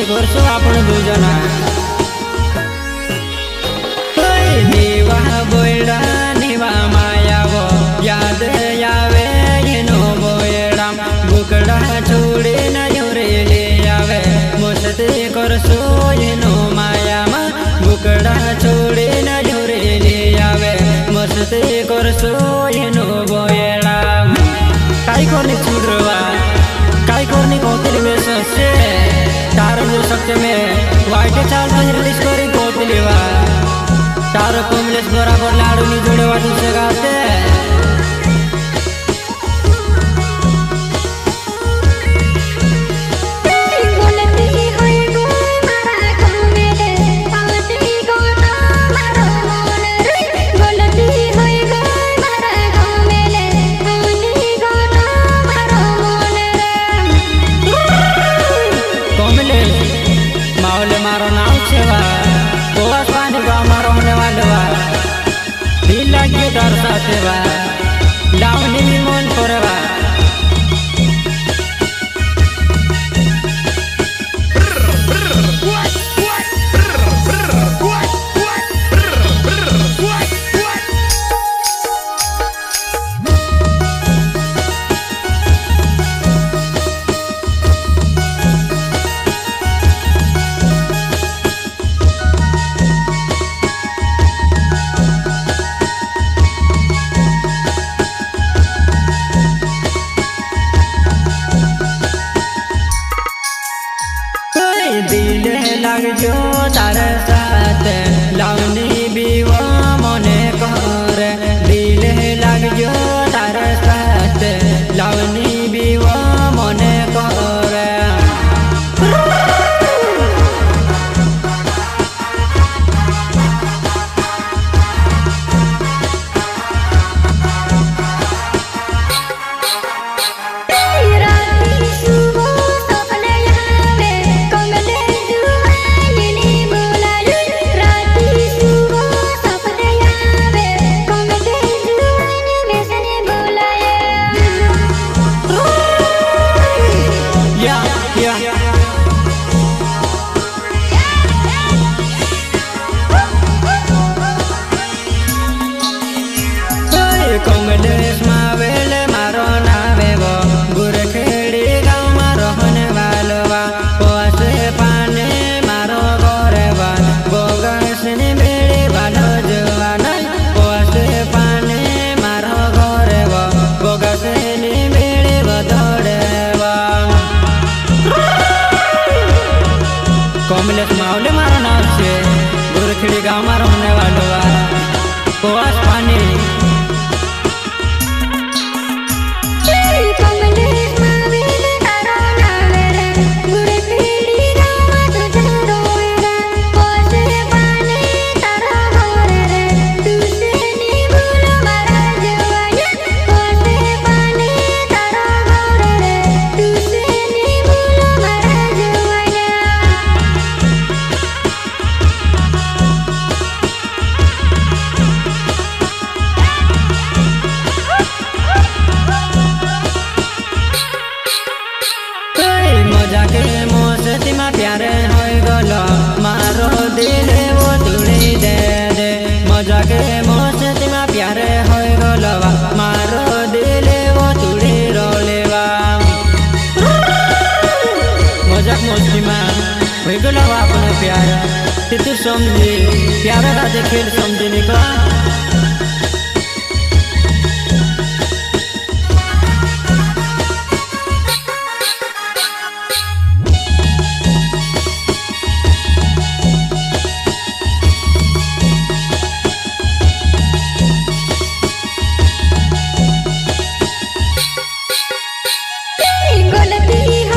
करशो आपण दुजना देवा बोयडा निवा मायावो याद आवे एनो बोयडा बुकड़ा छोड़े न जोरे ले आवे मस्ती करशो एनो मायामा बुकड़ा छोड़े न जोरे ले आवे मस्ती करशो एनो बोयडा काई करनी छुड़वा काई करनी कोतली में ससे तार जो सकते में वाइट चाल तो रिलीज करी कोतली वा तार कमलेश बराबर लाडू नी जोड़े वाटू से गाते मारो नाम छेवा कोस पानी का मारो होने वाले वा दिल लगे डर साथे वा लावनी भी मन करे वा दिल लग जो तार साथ लावनी भी वो मने कर दिल लग जो तार साथ लावनी भी वो मने कर कमलेश मावेल मारो नावे वो गुरखेड़ी गाँव मारो होने वालो वा पोसे पाने मारो गोरे वा बोगस ने मेरे वालो जवाना पोसे पाने मारो गोरे वा बोगस ने मेरे बदौड़े वा कमलेश मावले मारो नाव से गुरखेड़ी गाँव मारो होने वालो वा पोस पानी मस्ती में प्यारे हो गलो मारो दिल वो तुड़ी दे दे मजा के मस्ती में प्यारे हो गलो मारो दिल वो तुड़ी रोलेवा मजाक मस्ती में हो गलो अपने प्यारा तू समझी प्यारा राजे खेल समझने का गलती है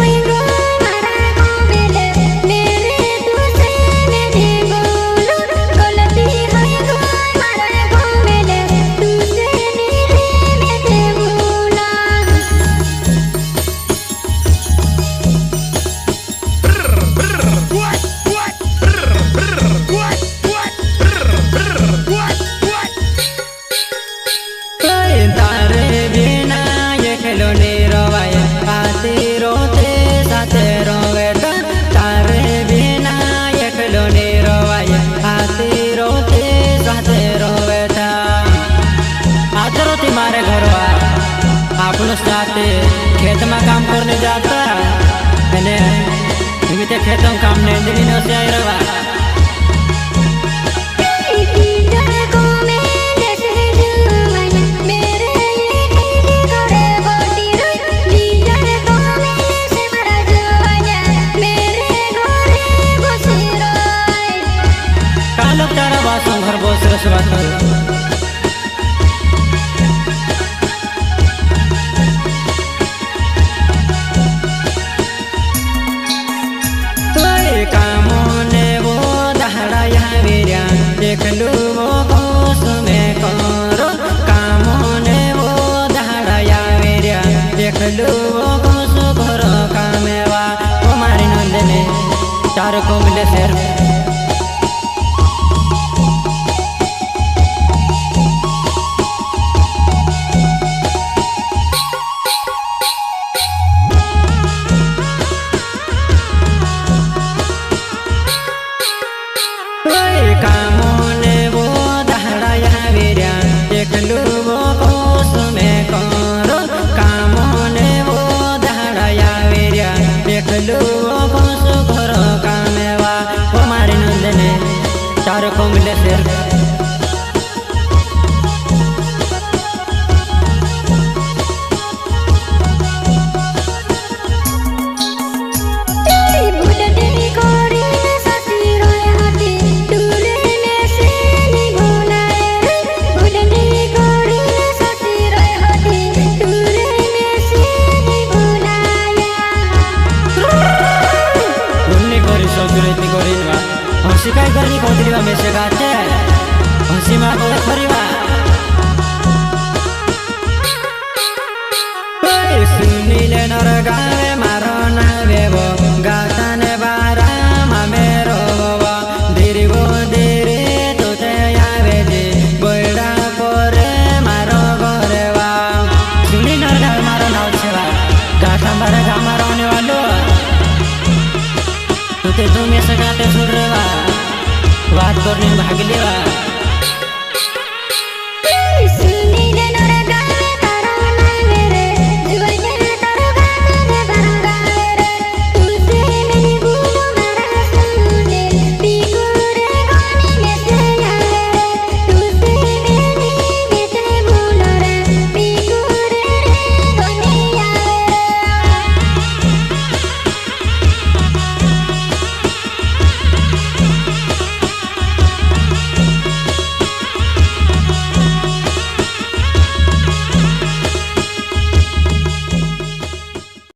बाते खेत में काम करने जाता मैंने खेतों में काम नहीं दिन से आई रहा घर बोस रसवा कामोने वो दहड़ा यहाँ वीरिया देख लू वो घोष में करो कामोने वो दहड़ा यहाँ वीरिया देख लू वो घोष घरो कामेवा कुमारी नंदने चार को मिले शेर कामोने वो दहड़ा यहाँ वीरिया देख लू वो घोष में करो कामोने वो दहड़ा यहाँ वीरिया देख लू वो घोष घरो कामेवा कुमारी नंदने चार को मिले शेर हंसी काय करनी कौतली में से गाते हंसी मार को खरीवा सुनी ले नर गावे मारो ना वेवो गाता ने बारा मेरो वो धीरे वो धीरे तो ते आवे जे बड़ा करे मारो गोरेवा सुनी नर गावे मारो नाव छेवा गाता बारा गा मारो ने वालो तो ते तुम्हें से गाते सुन रेवा बात करने भाग लेवा